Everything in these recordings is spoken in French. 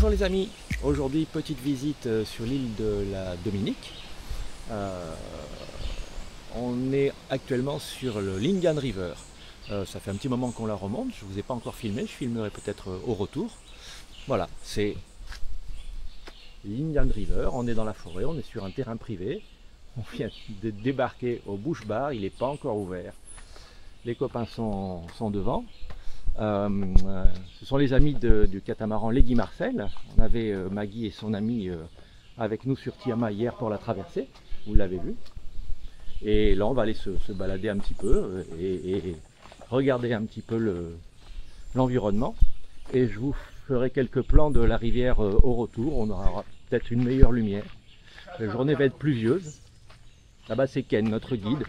Bonjour les amis, aujourd'hui petite visite sur l'île de la Dominique. On est actuellement sur le Lingan River. Ça fait un petit moment qu'on la remonte, je ne vous ai pas encore filmé, je filmerai peut-être au retour. Voilà, c'est Lingan River, on est dans la forêt, on est sur un terrain privé. On vient de débarquer au Bush Bar, il n'est pas encore ouvert. Les copains sont devant. Ce sont les amis du catamaran Lady Marcel. On avait Maggie et son ami avec nous sur Tiama hier pour la traversée, vous l'avez vu. Et là on va aller se balader un petit peu et regarder un petit peu l'environnement. Et je vous ferai quelques plans de la rivière au retour, on aura peut-être une meilleure lumière. La journée va être pluvieuse. Là-bas c'est Ken, notre guide.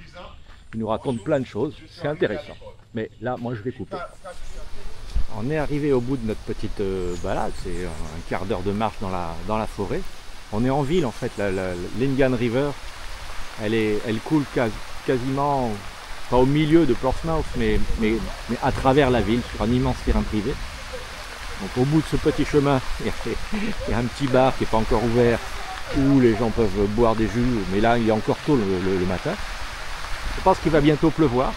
Il nous raconte plein de choses, c'est intéressant. Mais là, moi je vais couper. On est arrivé au bout de notre petite balade, c'est un quart d'heure de marche dans la forêt. On est en ville en fait, la Lingan River, elle coule quasiment, pas au milieu de Portsmouth, mais à travers la ville, sur un immense terrain privé. Donc au bout de ce petit chemin, il y a un petit bar qui n'est pas encore ouvert, où les gens peuvent boire des jus, mais là il est encore tôt le matin. Je pense qu'il va bientôt pleuvoir.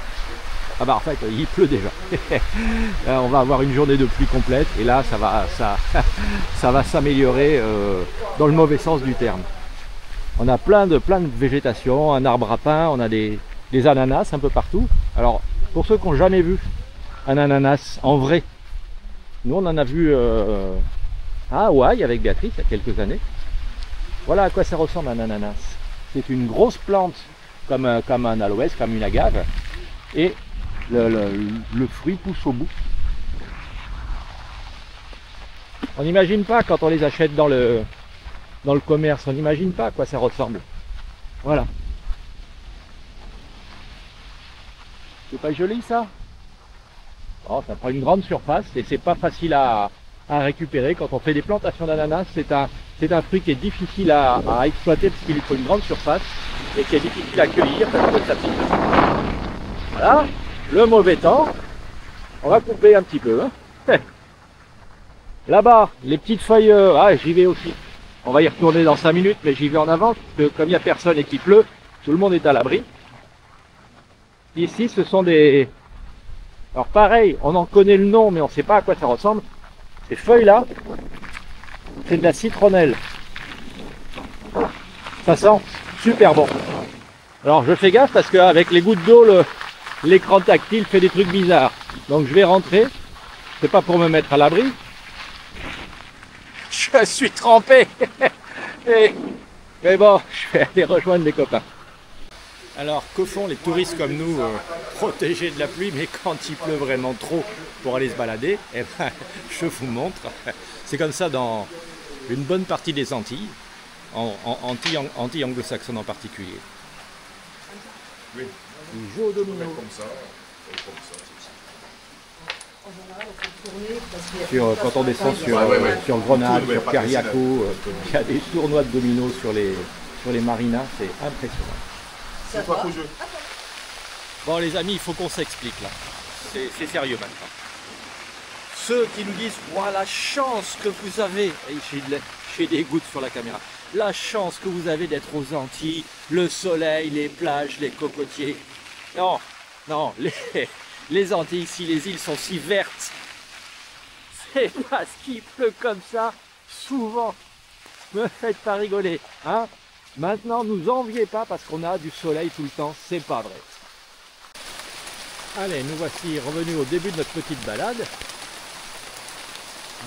Ah bah en fait il pleut déjà. Là, on va avoir une journée de pluie complète et là ça va s'améliorer dans le mauvais sens du terme. On a plein de végétation, un arbre à pain, on a des ananas un peu partout. Alors pour ceux qui n'ont jamais vu un ananas en vrai, nous on en a vu à Hawaï avec Béatrice il y a quelques années. Voilà à quoi ça ressemble un ananas. C'est une grosse plante comme un aloès, comme une agave, et le fruit pousse au bout. On n'imagine pas quand on les achète dans le commerce, on n'imagine pas à quoi ça ressemble. Voilà. C'est pas joli ça? Oh, ça prend une grande surface et c'est pas facile à récupérer. Quand on fait des plantations d'ananas, c'est un fruit qui est difficile à exploiter parce qu'il lui faut une grande surface et qui est difficile à cueillir parce que ça pique. Voilà, le mauvais temps, on va couper un petit peu. Hein. Là-bas, les petites feuilles, j'y vais aussi. On va y retourner dans 5 minutes, mais j'y vais en avant, parce que comme il n'y a personne et qu'il pleut, tout le monde est à l'abri. Ici, ce sont des... Alors pareil, on en connaît le nom, mais on ne sait pas à quoi ça ressemble. Ces feuilles-là, c'est de la citronnelle. Ça sent super bon. Alors je fais gaffe parce qu'avec les gouttes d'eau, l'écran tactile fait des trucs bizarres. Donc je vais rentrer. C'est pas pour me mettre à l'abri. Je suis trempé. Mais bon, je vais aller rejoindre les copains. Alors que font les touristes comme nous, protégés de la pluie, mais quand il pleut vraiment trop pour aller se balader, eh ben, je vous montre. C'est comme ça dans une bonne partie des Antilles, Antilles anglo-saxonnes en particulier. Oui. Ils jouent au domino. Comme ça. Quand on descend sur Grenade, sur Cariaco, il y a des tournois de domino sur les marinas, c'est impressionnant. C'est toi qu'au jeu. Bon les amis, il faut qu'on s'explique là. C'est sérieux maintenant. Ceux qui nous disent « Wow, la chance que vous avez !» J'ai des gouttes sur la caméra. La chance que vous avez d'être aux Antilles, le soleil, les plages, les cocotiers. Non, non, les Antilles ici, les îles sont si vertes. C'est parce qu'il pleut comme ça, souvent. Me faites pas rigoler, hein? Maintenant, nous enviez pas parce qu'on a du soleil tout le temps, c'est pas vrai. Allez, nous voici revenus au début de notre petite balade.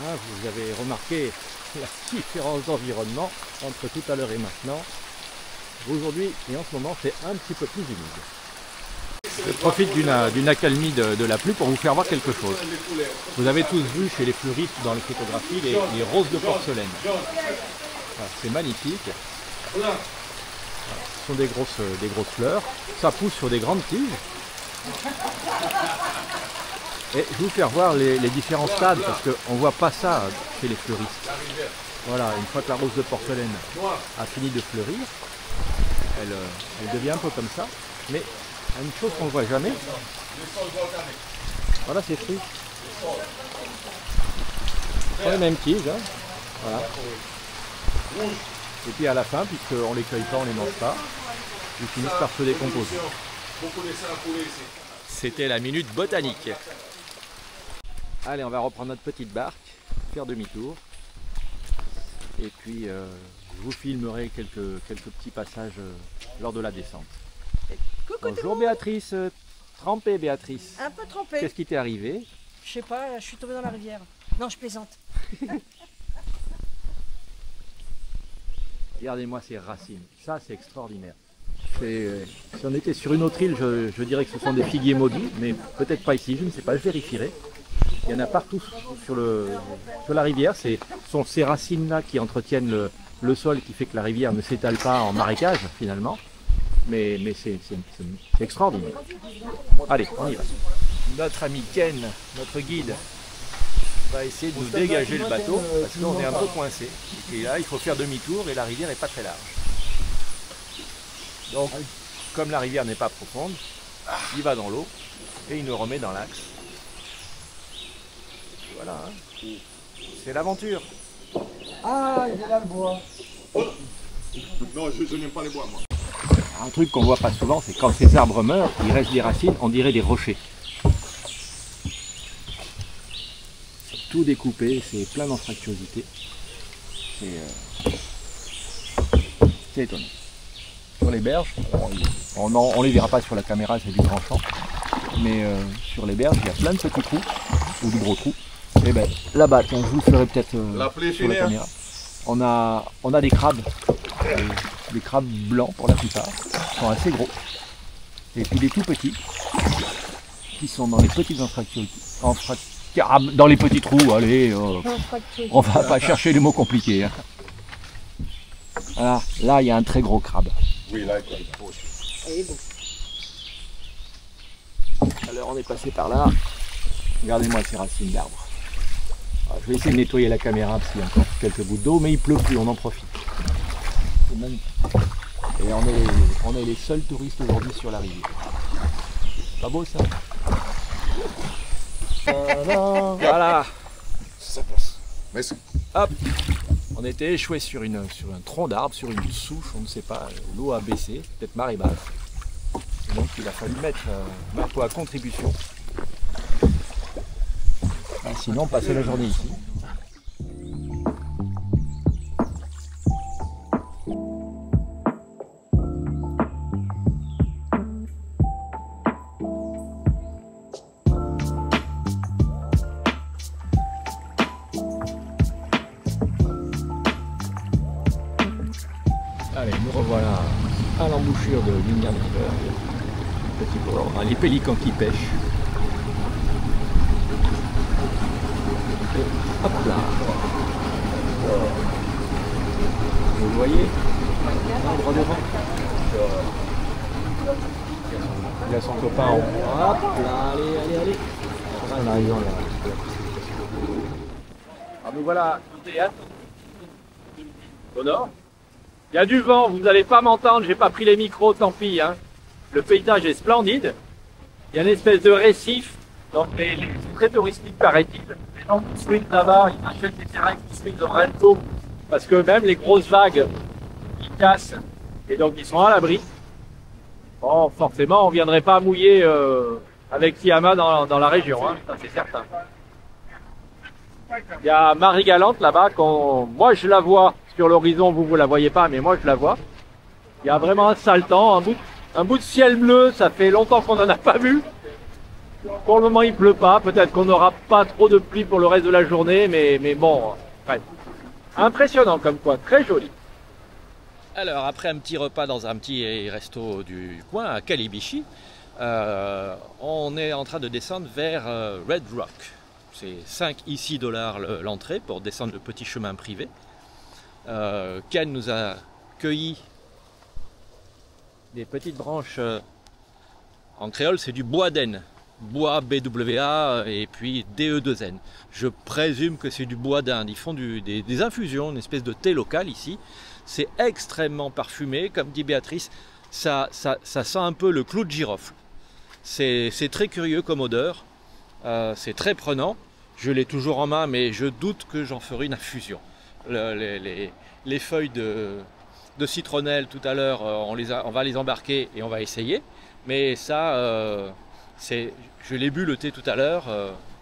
Hein, vous avez remarqué la différence d'environnement entre tout à l'heure et maintenant. Aujourd'hui et en ce moment, c'est un petit peu plus humide. Je profite d'une accalmie de la pluie pour vous faire voir quelque chose. Vous avez tous vu chez les fleuristes dans les photographies les roses de porcelaine. Voilà, c'est magnifique. Voilà, ce sont des grosses fleurs. Ça pousse sur des grandes tiges. Et je vais vous faire voir les différents stades parce qu'on ne voit pas ça chez les fleuristes. Voilà, une fois que la rose de porcelaine a fini de fleurir, elle devient un peu comme ça. Mais une chose qu'on ne voit jamais, voilà ces fruits. Pas les mêmes tiges, hein. Voilà. Et puis à la fin, puisqu'on ne les cueille pas, on ne les mange pas, ils finissent par se décomposer. C'était la minute botanique. Allez, on va reprendre notre petite barque, faire demi-tour. Et puis je vous filmerai quelques petits passages lors de la descente. Coucou. Bonjour Béatrice, trempée Béatrice. Un peu trempé. Qu'est-ce qui t'est arrivé? Je sais pas, je suis tombée dans la rivière. Non, je plaisante. Regardez-moi ces racines, ça c'est extraordinaire. Si on était sur une autre île, je dirais que ce sont des figuiers maudits, mais peut-être pas ici, je ne sais pas, je vérifierai. Il y en a partout sur la rivière, ce sont ces racines-là qui entretiennent le sol, qui fait que la rivière ne s'étale pas en marécage finalement. Mais c'est extraordinaire. Allez, on y va. Notre ami Ken, notre guide, va essayer de nous dégager le bateau parce qu'on est un peu coincé. Et là, il faut faire demi-tour et la rivière n'est pas très large. Donc, comme la rivière n'est pas profonde, il va dans l'eau et il nous remet dans l'axe. Voilà, hein. C'est l'aventure. Ah, il est là le bois. Non, je n'aime pas les bois, moi. Un truc qu'on voit pas souvent, c'est quand ces arbres meurent, il reste des racines, on dirait des rochers. C'est tout découpé, c'est plein d'anfractuosité. C'est étonnant. Sur les berges, on les verra pas sur la caméra, c'est du grand champ, mais sur les berges, il y a plein de petits trous, ou de gros trous. Et ben là-bas, je vous ferai peut-être sur la caméra. On a des crabes. Des crabes blancs pour la plupart, qui sont assez gros. Et puis des tout petits, qui sont dans les petites dans les petits trous, allez, on va pas chercher les mots compliqués. Hein. Voilà, là il y a un très gros crabe. Oui, là, Alors on est passé par là, regardez-moi ces racines d'arbres. Je vais essayer de nettoyer la caméra parce qu'il y a encore quelques gouttes d'eau, mais il pleut plus, on en profite. C'est magnifique. Et on est les seuls touristes aujourd'hui sur la rivière. Pas beau ça? Voilà. Ça passe. Merci. Hop. On était échoué sur un tronc d'arbre, sur une souche, on ne sait pas. L'eau a baissé, peut-être marée basse. Et donc il a fallu mettre Marco à contribution. Et sinon, passer la journée ici. Allez, nous revoilà à l'embouchure de Vineyard River. Petit port, les pélicans qui pêchent. Et hop là. Vous voyez, droit devant. Il a son copain en haut. Hop là, allez. On arrive dans la... Ah, nous voilà au théâtre. Au nord. Il y a du vent, vous n'allez pas m'entendre, j'ai pas pris les micros, tant pis. Hein. Le paysage est splendide. Il y a une espèce de récif, donc c'est très touristique paraît-il. Les gens qui swingent là-bas, ils achètent des terrains qui swingent de rento, parce que même les grosses vagues, ils cassent, et donc ils sont à l'abri. Bon, forcément, on ne viendrait pas mouiller avec Kiama dans la région, hein, ça c'est certain. Il y a Marie-Galante là-bas, moi je la vois. Sur l'horizon, vous la voyez pas, mais moi je la vois. Il y a vraiment un sale temps, un bout de ciel bleu, ça fait longtemps qu'on n'en a pas vu. Pour le moment, il pleut pas, peut-être qu'on n'aura pas trop de pluie pour le reste de la journée, mais bon, bref. Impressionnant comme quoi, très joli. Alors, après un petit repas dans un petit resto du coin, à Kalibishi, on est en train de descendre vers Red Rock. C'est 5 ici $ l'entrée pour descendre le petit chemin privé. Ken nous a cueilli des petites branches, en créole c'est du bois d'N, bois BWA et puis DE2N. Je présume que c'est du bois d'Inde, ils font des infusions, une espèce de thé local ici. C'est extrêmement parfumé, comme dit Béatrice, ça sent un peu le clou de girofle. C'est très curieux comme odeur, c'est très prenant. Je l'ai toujours en main, mais je doute que j'en ferai une infusion. les feuilles de citronnelle tout à l'heure, on va les embarquer et on va essayer. Mais ça, je l'ai bu le thé tout à l'heure,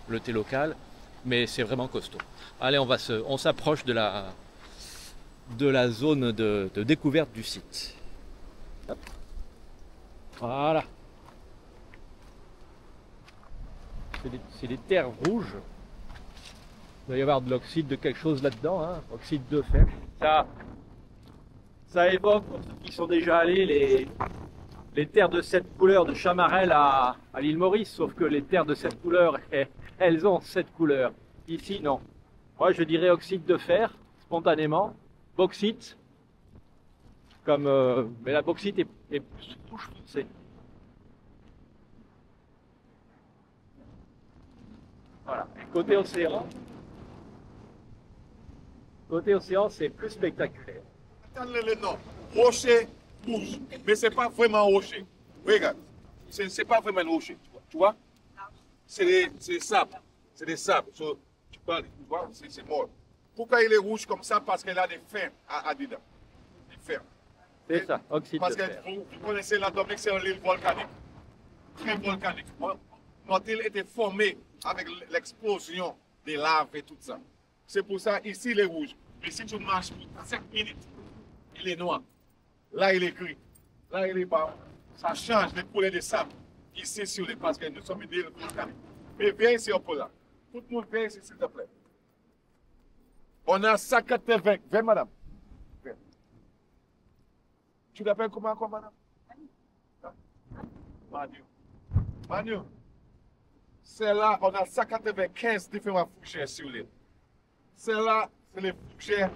le thé local, mais c'est vraiment costaud. Allez, on s'approche de la zone de découverte du site. Hop. Voilà. C'est des terres rouges. Il doit y avoir de l'oxyde de quelque chose là-dedans, hein, oxyde de fer. Ça évoque, pour ceux qui sont déjà allés, les terres de cette couleur de Chamarel à l'île Maurice, sauf que les terres de cette couleur, elles ont cette couleur. Ici, non. Moi, je dirais oxyde de fer, spontanément. Bauxite, mais la bauxite est plus rouge foncé. Voilà. Et côté océan, c'est plus spectaculaire. Attends le nom. Rocher rouge. Mais c'est pas vraiment rocher. Regarde. C'est pas vraiment rocher. Tu vois? C'est des sables. C'est des sables. So, tu vois? C'est mort. Pourquoi il est rouge comme ça? Parce qu'il a des fers dedans. Des fers. C'est ça, oxyde Parce de fer. que vous connaissez la Dominique, c'est une île volcanique. Très volcanique. Notre île était formée avec l'explosion des laves et tout ça. C'est pour ça, ici, il est rouge. Mais si tu marches pour 5 minutes, il est noir. Là, il est gris. Là, il est bas. Ça change les couleurs de sable. Ici, sur les, parce que nous sommes une île volcanique. Mais viens ici, on peut là. Tout le monde, viens ici, s'il te plaît. On a 180. Viens, madame. Viens. Tu l'appelles comment, madame? Manu. Manu. C'est là, on a 195 différentes fougères sur l'île. C'est là, c'est les fougères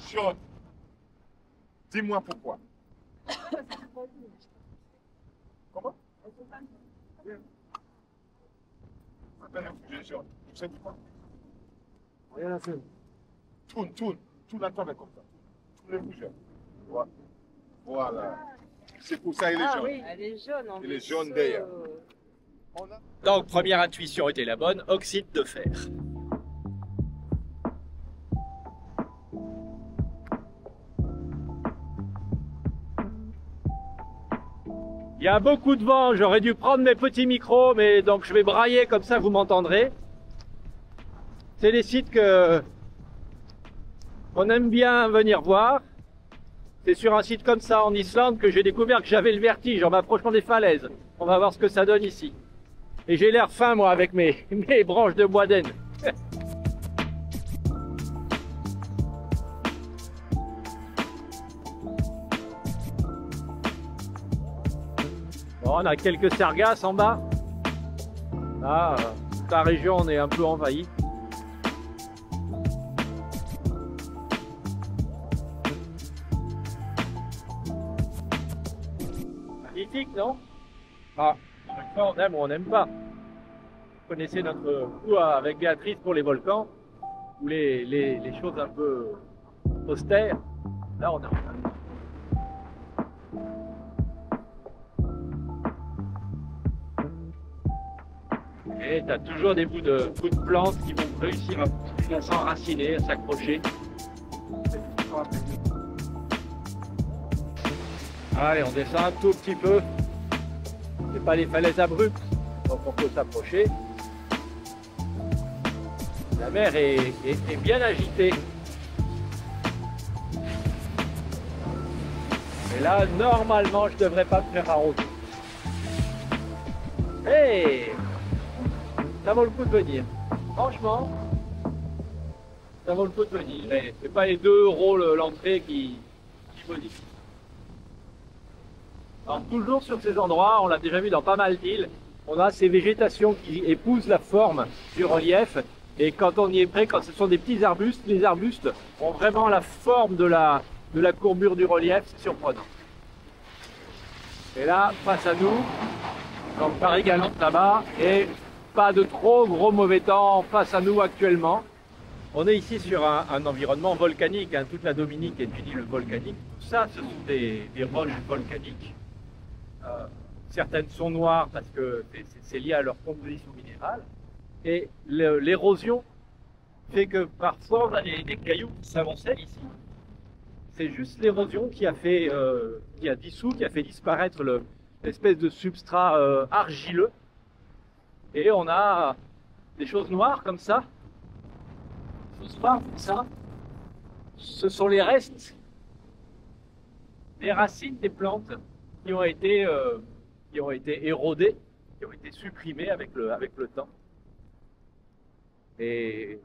jaunes. Dis-moi pourquoi. Comment? Ça s'appelle les fougères jaunes. Tu sais pourquoi? Regarde la scène. Tourne à toi comme ça. Tourne les fougères. Voilà. C'est pour ça qu'il est jaune. Oui, elle est jaune. Il est jaune d'ailleurs. Donc, première intuition était la bonne, oxyde de fer. Il y a beaucoup de vent, j'aurais dû prendre mes petits micros, mais donc je vais brailler comme ça vous m'entendrez. C'est des sites qu'on aime bien venir voir. C'est sur un site comme ça en Islande que j'ai découvert que j'avais le vertige en m'approchant des falaises. On va voir ce que ça donne ici. Et j'ai l'air fin moi avec mes branches de bois d'Aisne. Bon, on a quelques sargasses en bas. Là, toute la région on est un peu envahi. Magnifique, non? Ah, chaque fois on aime ou on n'aime pas. Vous connaissez notre goût avec Béatrice pour les volcans ou les choses un peu austères. Là on a. Et tu as toujours des bouts de plantes qui vont réussir à s'enraciner, à s'accrocher. Allez, on descend un tout petit peu. C'est pas les falaises abruptes, donc on peut s'approcher. La mer est bien agitée. Et là, normalement, je devrais pas me faire arroser. Hey! Ça vaut le coup de venir. Franchement, ça vaut le coup de venir. C'est pas les 2 € l'entrée qui modifient. Alors toujours sur ces endroits, on l'a déjà vu dans pas mal d'îles, on a ces végétations qui épousent la forme du relief. Et quand on y est près, quand ce sont des petits arbustes, les arbustes ont vraiment la forme de la courbure du relief, c'est surprenant. Et là, face à nous, donc Paris-Galante là-bas, et pas de trop gros mauvais temps face à nous actuellement. On est ici sur un environnement volcanique, hein. Toute la Dominique est une île volcanique. Tout ça, ce sont des roches volcaniques. Certaines sont noires parce que c'est lié à leur composition minérale. Et l'érosion fait que parfois on a des cailloux qui s'amoncellent ici. C'est juste l'érosion qui a fait, qui a dissous, qui a fait disparaître l'espèce de substrat argileux. Et on a des choses noires comme ça. Des choses noires comme ça. Ce sont les restes des racines des plantes qui ont été érodées, qui ont été supprimées avec le temps. Et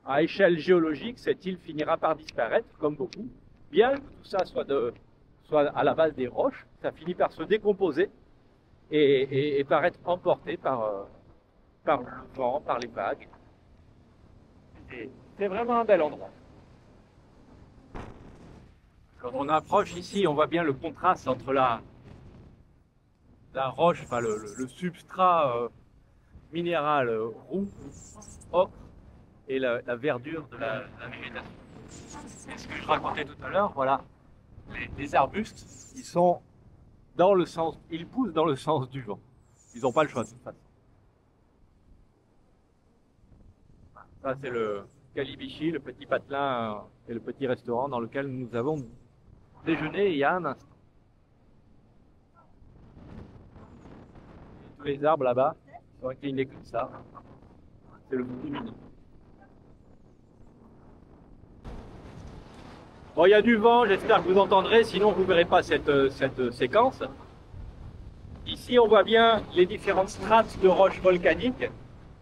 à échelle géologique, cette île finira par disparaître, comme beaucoup. Bien que tout ça soit à la base des roches, ça finit par se décomposer et par être emporté par le vent, par les vagues. C'est vraiment un bel endroit. Quand on approche ici, on voit bien le contraste entre la roche, enfin le substrat minéral roux, ocre, et la verdure de la végétation. Et ce que je racontais tout à l'heure, voilà, les arbustes, ils sont dans le sens, ils poussent dans le sens du vent. Ils n'ont pas le choix de toute façon. Ça c'est le Calibichi, le petit patelin et le petit restaurant dans lequel nous avons déjeuné il y a un instant. Et tous les arbres là-bas sont inclinés comme ça. C'est le bout du midi. Bon, il y a du vent, j'espère que vous entendrez, sinon vous ne verrez pas cette séquence. Ici, on voit bien les différentes strates de roches volcaniques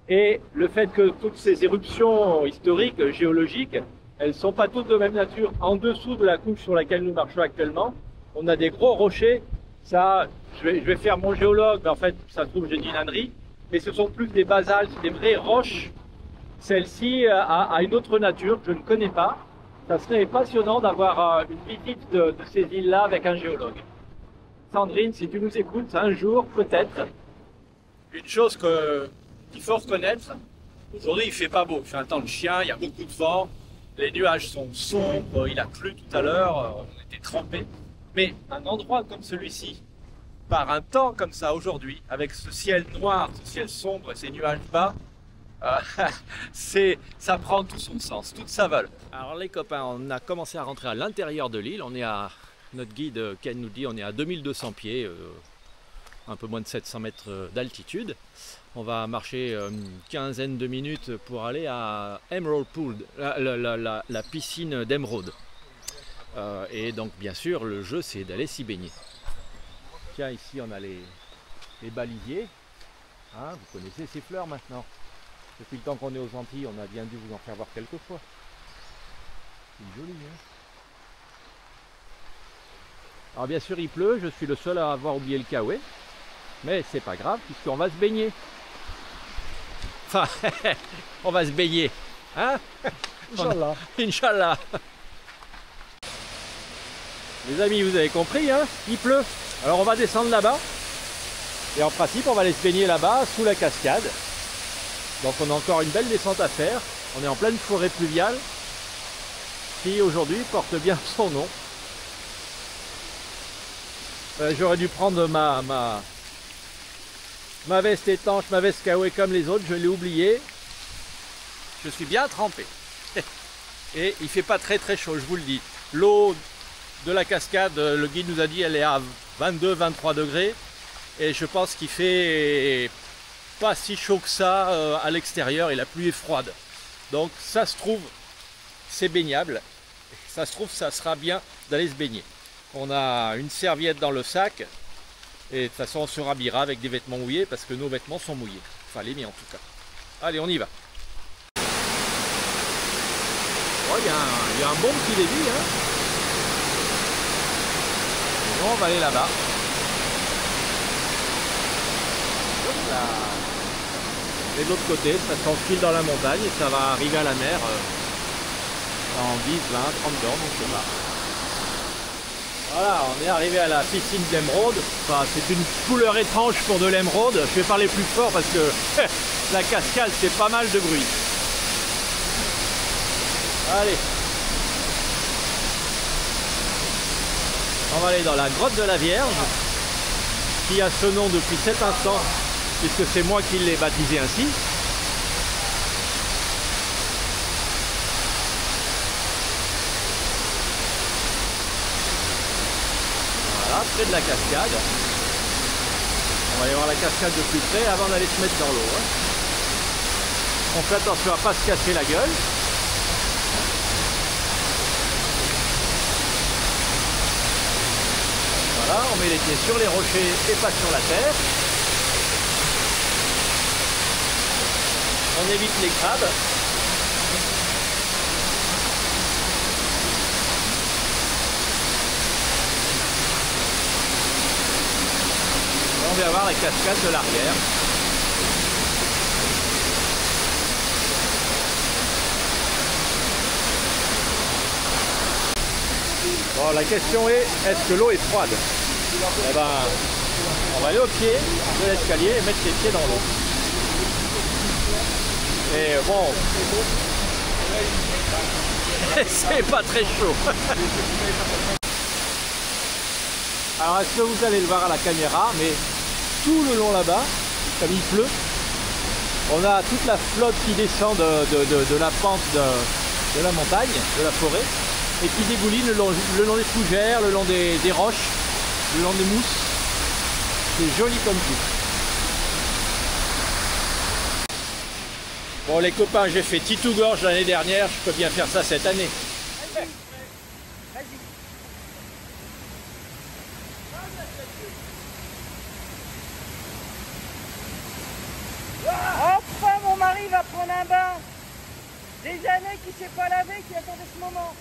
et le fait que toutes ces éruptions historiques, géologiques, elles ne sont pas toutes de même nature. En dessous de la couche sur laquelle nous marchons actuellement, on a des gros rochers. Ça, je vais faire mon géologue, mais en fait, ça se trouve, j'ai dit une ânerie. Mais ce sont plus des basaltes, des vraies roches. Celle-ci a une autre nature que je ne connais pas. Ça serait passionnant d'avoir une visite de ces îles-là avec un géologue. Sandrine, si tu nous écoutes, un jour, peut-être. Une chose qu'il faut reconnaître, aujourd'hui il fait pas beau, il fait un temps de chien, il y a beaucoup de vent, les nuages sont sombres, il a plu tout à l'heure, on était trempés. Mais un endroit comme celui-ci, par un temps comme ça aujourd'hui, avec ce ciel noir, ce ciel sombre et ces nuages bas, ça prend tout son sens, toute sa valeur. Alors les copains, on a commencé à rentrer à l'intérieur de l'île. On est à, notre guide Ken nous dit, on est à 2200 pieds, un peu moins de 700 mètres d'altitude. On va marcher une quinzaine de minutes pour aller à Emerald Pool, la piscine d'émeraude. Et donc bien sûr, le jeu c'est d'aller s'y baigner. Tiens, ici on a les balisiers. Hein, vous connaissez ces fleurs maintenant. Depuis le temps qu'on est aux Antilles, on a bien dû vous en faire voir quelques fois. C'est joli, hein? Alors bien sûr il pleut, je suis le seul à avoir oublié le kawaii. Mais c'est pas grave puisqu'on va se baigner. Enfin, on va se baigner. Hein? Inch'Allah. Inch'Allah. Les amis, vous avez compris, hein? Il pleut. Alors on va descendre là-bas. Et en principe, on va aller se baigner là-bas, sous la cascade. Donc on a encore une belle descente à faire. On est en pleine forêt pluviale, qui aujourd'hui porte bien son nom. J'aurais dû prendre ma veste étanche, ma veste kawaii comme les autres, je l'ai oublié. Je suis bien trempé. Et il fait pas très chaud, je vous le dis. L'eau de la cascade, le guide nous a dit, elle est à 22-23 degrés. Et je pense qu'il fait pas si chaud que ça à l'extérieur et la pluie est froide. Donc ça se trouve, c'est baignable. Ça se trouve, ça sera bien d'aller se baigner. On a une serviette dans le sac. Et de toute façon, on se rhabillera avec des vêtements mouillés parce que nos vêtements sont mouillés. Enfin, les miens en tout cas. Allez, on y va. Oh, il y a un bon petit débit. Hein. Bon, on va aller là-bas. Et de l'autre côté, ça s'enfile dans la montagne et ça va arriver à la mer en 10, 20, 30 ans, on ne sait pas. Voilà, on est arrivé à la piscine d'émeraude. Enfin, c'est une couleur étrange pour de l'émeraude. Je vais parler plus fort parce que la cascade fait pas mal de bruit. Allez. On va aller dans la grotte de la Vierge, qui a ce nom depuis cet instant, puisque c'est moi qui l'ai baptisé ainsi. près de la cascade. On va aller voir la cascade de plus près avant d'aller se mettre dans l'eau. Hein. On fait attention à ne pas se casser la gueule. Voilà, on met les pieds sur les rochers et pas sur la terre. On évite les crabes. On vient voir la cascade de l'arrière. Bon, la question est-ce que l'eau est froide? Eh ben, on va aller au pied de l'escalier et mettre les pieds dans l'eau. Et bon, c'est pas très chaud. Alors, est-ce que vous allez le voir à la caméra, mais tout le long là-bas, comme il pleut, on a toute la flotte qui descend de la pente de la montagne, de la forêt, et qui dégouline le long des fougères, le long des roches, le long des mousses. C'est joli comme tout. Bon les copains, j'ai fait Titou-Gorge l'année dernière, je peux bien faire ça cette année. Enfin, mon mari va prendre un bain. Des années qu'il ne s'est pas lavé, qui attendait ce moment.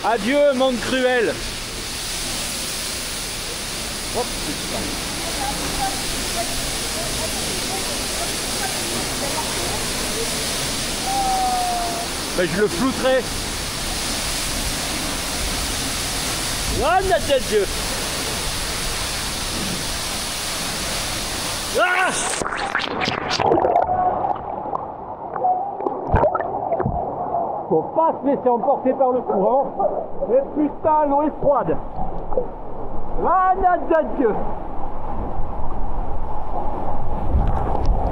Adieu, monde cruel. Oh, ben, je le flouterai. Ah, notre Dieu. Ah! Faut pas se laisser emporter par le courant. Mais putain, l'eau est froide. Ah, notre Dieu.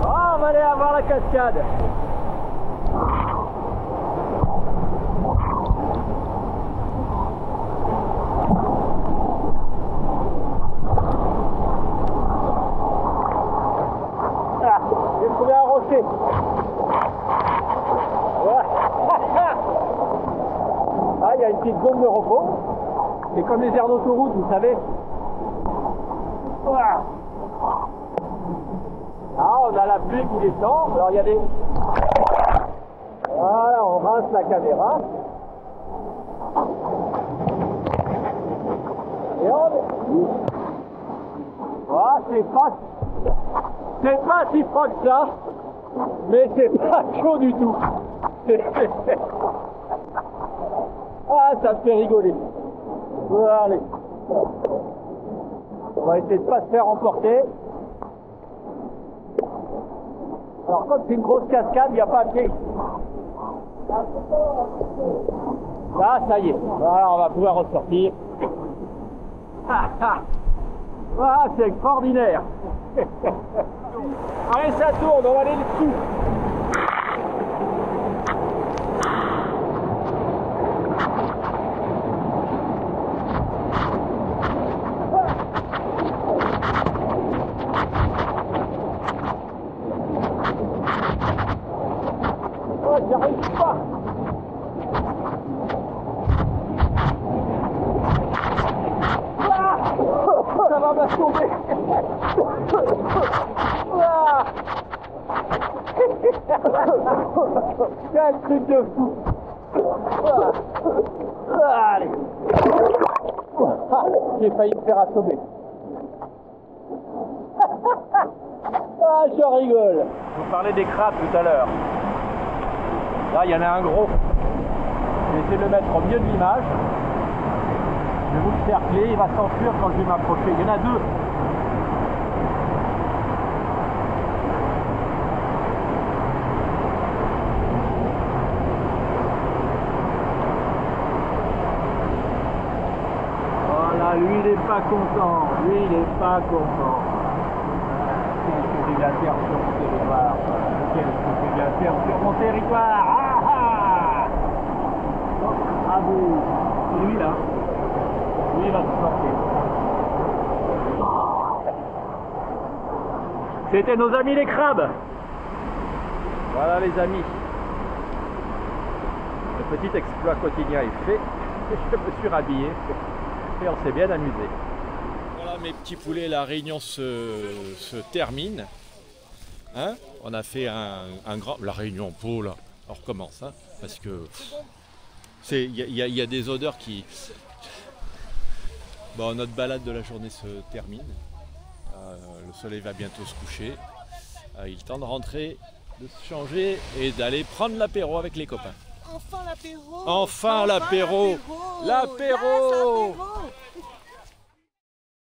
Ah, on va aller avoir la cascade. J'ai trouvé un rocher. Ah, il y a une petite zone de repos. C'est comme les aires d'autoroute, vous savez. Ah, on a la pluie qui descend. Alors il y a des... Voilà, on rince la caméra. Et on... Ah, c'est pas si froid que ça, mais c'est pas chaud du tout. Ah, ça me fait rigoler. Allez. On va essayer de pas se faire emporter. Alors comme c'est une grosse cascade, il n'y a pas de pied. Là, ça y est. Voilà, on va pouvoir ressortir. Ah, c'est extraordinaire. Allez, ça tourne, on va aller dessus. Oh, j'arrive pas. Ça va m'assommer. Quel truc de fou. Allez. J'ai failli me faire assommer. Ah, je rigole. Je vous parlais des crabes tout à l'heure. Là, il y en a un gros. Je vais essayer de le mettre au milieu de l'image. Je vais vous le cercler, il va s'enfuir quand je vais m'approcher. Il y en a deux. Voilà, lui il n'est pas content. Lui il n'est pas content. Il a perdu sur le territoire. qu'est-ce que je viens faire sur mon territoire? Ah ah! Donc, à vous. C'est lui là. Lui il va se sortir. C'était nos amis les crabes. Voilà les amis. Le petit exploit quotidien est fait. Je me suis rhabillé et on s'est bien amusé. Voilà mes petits poulets, la réunion se termine. Hein, on a fait un grand... La réunion pot là, on recommence. Hein, parce que il y a des odeurs qui... Bon, notre balade de la journée se termine. Le soleil va bientôt se coucher. Il est temps de rentrer, de se changer et d'aller prendre l'apéro avec les copains. Enfin l'apéro! Enfin l'apéro! L'apéro!